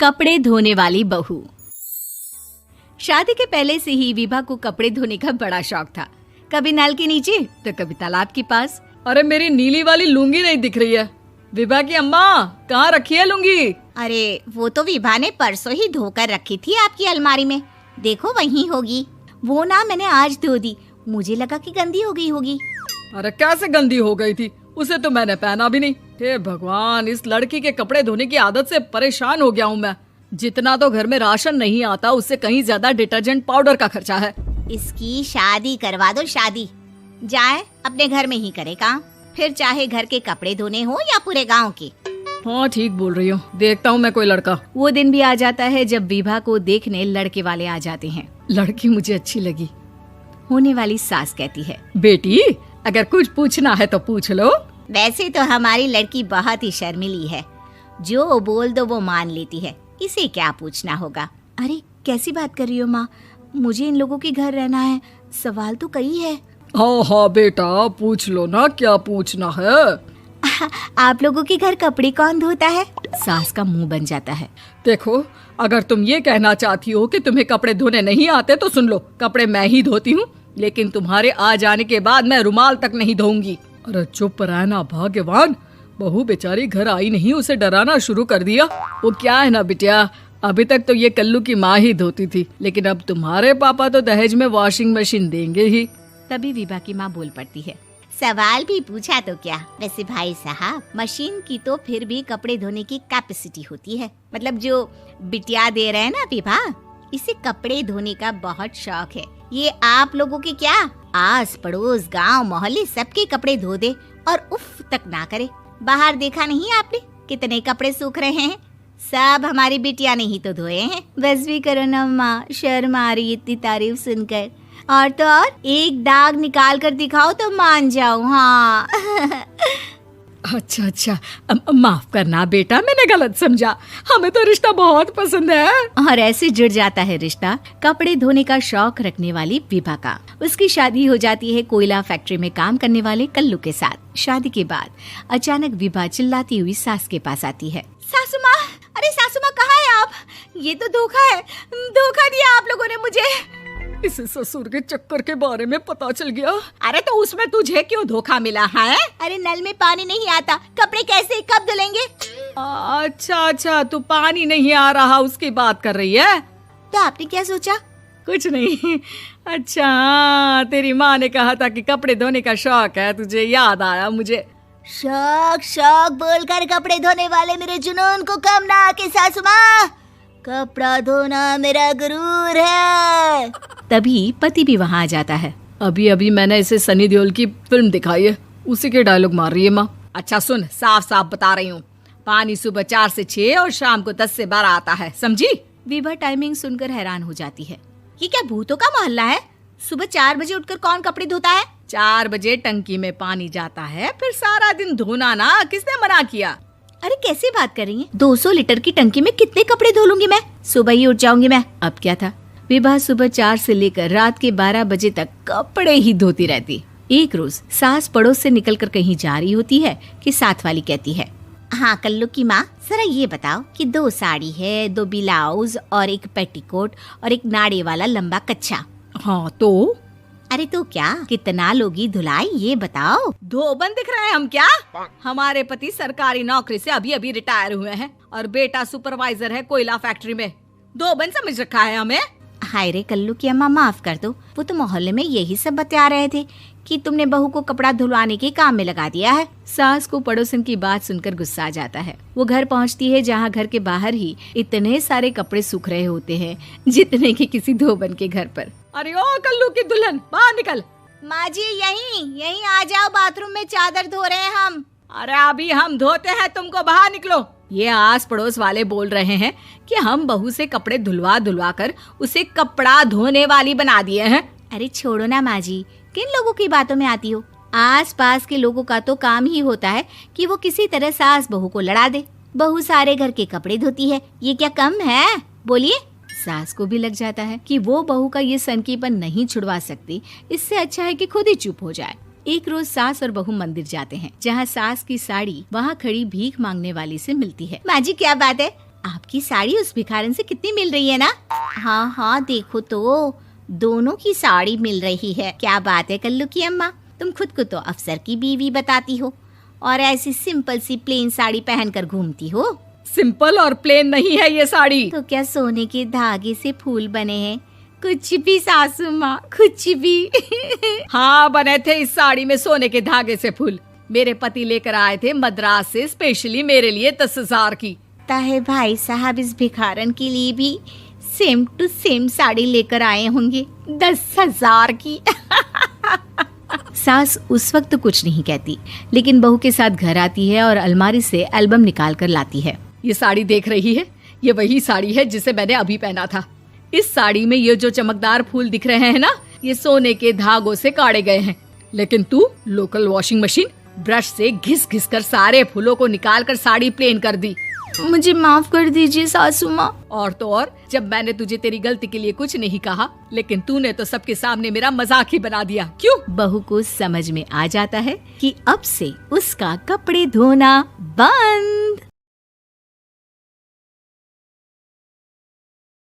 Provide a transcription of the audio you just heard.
कपड़े धोने वाली बहू। शादी के पहले से ही विभा को कपड़े धोने का बड़ा शौक था। कभी नल के नीचे तो कभी तालाब के पास। अरे मेरी नीली वाली लुंगी नहीं दिख रही है। विभा की अम्मा, कहाँ रखी है लुंगी? अरे वो तो विभा ने परसों ही धोकर रखी थी आपकी अलमारी में, देखो वहीं होगी। वो ना मैंने आज धो दी, मुझे लगा कि गंदी हो गई होगी। अरे कैसे गंदी हो गई थी? उसे तो मैंने पहना भी नहीं। हे भगवान, इस लड़की के कपड़े धोने की आदत से परेशान हो गया हूँ मैं। जितना तो घर में राशन नहीं आता, उससे कहीं ज्यादा डिटर्जेंट पाउडर का खर्चा है। इसकी शादी करवा दो, शादी जाए अपने घर में ही करे काम, फिर चाहे घर के कपड़े धोने हो या पूरे गांव के। हाँ ठीक बोल रही हूँ, देखता हूँ मैं कोई लड़का। वो दिन भी आ जाता है जब विभा को देखने लड़के वाले आ जाते हैं। लड़की मुझे अच्छी लगी। होने वाली सास कहती है, बेटी अगर कुछ पूछना है तो पूछ लो। वैसे तो हमारी लड़की बहुत ही शर्मीली है, जो बोल दो वो मान लेती है, इसे क्या पूछना होगा। अरे कैसी बात कर रही हो माँ, मुझे इन लोगों के घर रहना है, सवाल तो कई है। हाँ हाँ बेटा, पूछ लो ना, क्या पूछना है। आप लोगों के घर कपड़े कौन धोता है? सास का मुंह बन जाता है। देखो, अगर तुम ये कहना चाहती हो कि तुम्हें कपड़े धोने नहीं आते तो सुन लो, कपड़े मैं ही धोती हूँ, लेकिन तुम्हारे आ जाने के बाद मैं रुमाल तक नहीं धोऊंगी। अरे चुप रहना भाग्यवान, बहू बेचारी घर आई नहीं, उसे डराना शुरू कर दिया। वो क्या है ना बिटिया, अभी तक तो ये कल्लू की माँ ही धोती थी, लेकिन अब तुम्हारे पापा तो दहेज में वॉशिंग मशीन देंगे ही। तभी विभा की माँ बोल पड़ती है, सवाल भी पूछा तो क्या। वैसे भाई साहब, मशीन की तो फिर भी कपड़े धोने की कैपेसिटी होती है। मतलब जो बिटिया दे रहे हैं ना विभा, इसे कपड़े धोने का बहुत शौक है। ये आप लोगों के क्या, आस पड़ोस गांव मोहल्ले सबके कपड़े धो दे और उफ तक ना करे। बाहर देखा नहीं आपने कितने कपड़े सूख रहे हैं? सब हमारी बिटिया ने ही तो धोए हैं। बस भी करो ना माँ, शर्म आ रही इतनी तारीफ सुनकर। और तो और एक दाग निकाल कर दिखाओ तो मान जाऊं। हाँ अच्छा, माफ करना बेटा, मैंने गलत समझा। हमें तो रिश्ता बहुत पसंद है। और ऐसे जुड़ जाता है रिश्ता कपड़े धोने का शौक रखने वाली विभा का। उसकी शादी हो जाती है कोयला फैक्ट्री में काम करने वाले कल्लू के साथ। शादी के बाद अचानक विभा चिल्लाती हुई सास के पास आती है। सासू माँ, अरे सासू माँ कहाँ है आप? ये तो धोखा है, धोखा दिया आप लोगों ने मुझे। इसे ससुर के चक्कर के बारे में पता चल गया। अरे तो उसमें तुझे क्यों धोखा मिला है? अरे नल में पानी नहीं आता, कपड़े कैसे कब धुलेंगे? अच्छा, तू पानी नहीं आ रहा उसकी बात कर रही है। तो आपने क्या सोचा? कुछ नहीं। अच्छा, तेरी माँ ने कहा था कि कपड़े धोने का शौक है तुझे, याद आया मुझे। शौक बोलकर कपड़े धोने वाले मेरे जुनून को कम ना आके सासू माँ, कपड़ा धोना मेरा गुरूर है। तभी पति भी वहाँ आ जाता है। अभी मैंने इसे सनी देओल की फिल्म दिखाई है, उसी के डायलॉग मार रही है माँ। अच्छा सुन, साफ साफ बता रही हूँ, पानी सुबह 4 से 6 और शाम को 10 से 12 आता है, समझी? विभा टाइमिंग सुनकर हैरान हो जाती है। ये क्या भूतों का मोहल्ला है? सुबह 4 बजे उठकर कौन कपड़े धोता है? 4 बजे टंकी में पानी जाता है, फिर सारा दिन धोना ना, किसने मना किया? अरे कैसी बात कर रही हैं? 200 लीटर की टंकी में कितने कपड़े धो लूंगी मैं? सुबह ही उठ जाऊंगी मैं। अब क्या था, विभा सुबह 4 से लेकर रात के 12 बजे तक कपड़े ही धोती रहती। एक रोज सास पड़ोस से निकलकर कहीं जा रही होती है कि साथ वाली कहती है, हाँ कल्लू की माँ, जरा ये बताओ कि 2 साड़ी है, 2 ब्लाउज और एक पेटीकोट और एक नाड़े वाला लंबा कच्छा। हाँ तो? अरे तो क्या, कितना लोगी धुलाई ये बताओ। धोबन दिख रहे हैं हम क्या? हमारे पति सरकारी नौकरी से अभी रिटायर हुए हैं और बेटा सुपरवाइजर है कोयला फैक्ट्री में। धोबन समझ रखा है हमें? हाय रे कल्लू की अम्मा, माफ कर दो, वो तो मोहल्ले में यही सब बता रहे थे कि तुमने बहू को कपड़ा धुलवाने के काम में लगा दिया है। सास को पड़ोसन की बात सुनकर गुस्सा आ जाता है। वो घर पहुंचती है जहां घर के बाहर ही इतने सारे कपड़े सूख रहे होते हैं जितने कि किसी धोबन के घर पर। अरे ओ कल्लू की दुल्हन, बाहर निकल। माँ जी यहीं आ जाओ, बाथरूम में चादर धो रहे हैं हम। अरे अभी हम धोते हैं, तुमको बाहर निकलो। ये आस पड़ोस वाले बोल रहे हैं कि हम बहू से कपड़े धुलवा कर उसे कपड़ा धोने वाली बना दिए हैं। अरे छोड़ो ना माँ जी, किन लोगों की बातों में आती हो? आस पास के लोगों का तो काम ही होता है कि वो किसी तरह सास बहू को लड़ा दे। बहू सारे घर के कपड़े धोती है, ये क्या कम है? बोलिए। सास को भी लग जाता है कि वो बहू का ये सनकीपन नहीं छुड़वा सकती, इससे अच्छा है कि खुद ही चुप हो जाए। एक रोज सास और बहू मंदिर जाते हैं, जहाँ सास की साड़ी वहाँ खड़ी भीख मांगने वाली से मिलती है। माँ जी क्या बात है, आपकी साड़ी उस भिखारन से कितनी मिल रही है ना? हाँ हाँ, देखो तो दोनों की साड़ी मिल रही है। क्या बात है कल्लू की अम्मा, तुम खुद को तो अफसर की बीवी बताती हो और ऐसी सिंपल सी प्लेन साड़ी पहनकर घूमती हो। सिंपल और प्लेन नहीं है ये साड़ी। तो क्या सोने के धागे से फूल बने हैं? कुछ भी सासू माँ, कुछ भी। हाँ, बने थे इस साड़ी में सोने के धागे से फूल। मेरे पति लेकर आए थे मद्रास से स्पेशली मेरे लिए 10,000 की। ताहे भाई साहब इस भिखारन के लिए भी सेम टू सेम साड़ी लेकर आए होंगे 10,000 की। सास उस वक्त कुछ नहीं कहती, लेकिन बहू के साथ घर आती है और अलमारी से एल्बम निकाल कर लाती है। ये साड़ी देख रही है, ये वही साड़ी है जिसे मैंने अभी पहना था। इस साड़ी में ये जो चमकदार फूल दिख रहे हैं ना, ये सोने के धागों से काढ़े गए हैं। लेकिन तू लोकल वॉशिंग मशीन ब्रश से घिस घिस कर सारे फूलों को निकाल कर साड़ी प्लेन कर दी। मुझे माफ कर दीजिए सासू माँ। और तो और, जब मैंने तुझे तेरी गलती के लिए कुछ नहीं कहा, लेकिन तूने तो सबके सामने मेरा मजाक ही बना दिया। क्यों? बहू को समझ में आ जाता है कि अब से उसका कपड़े धोना बंद।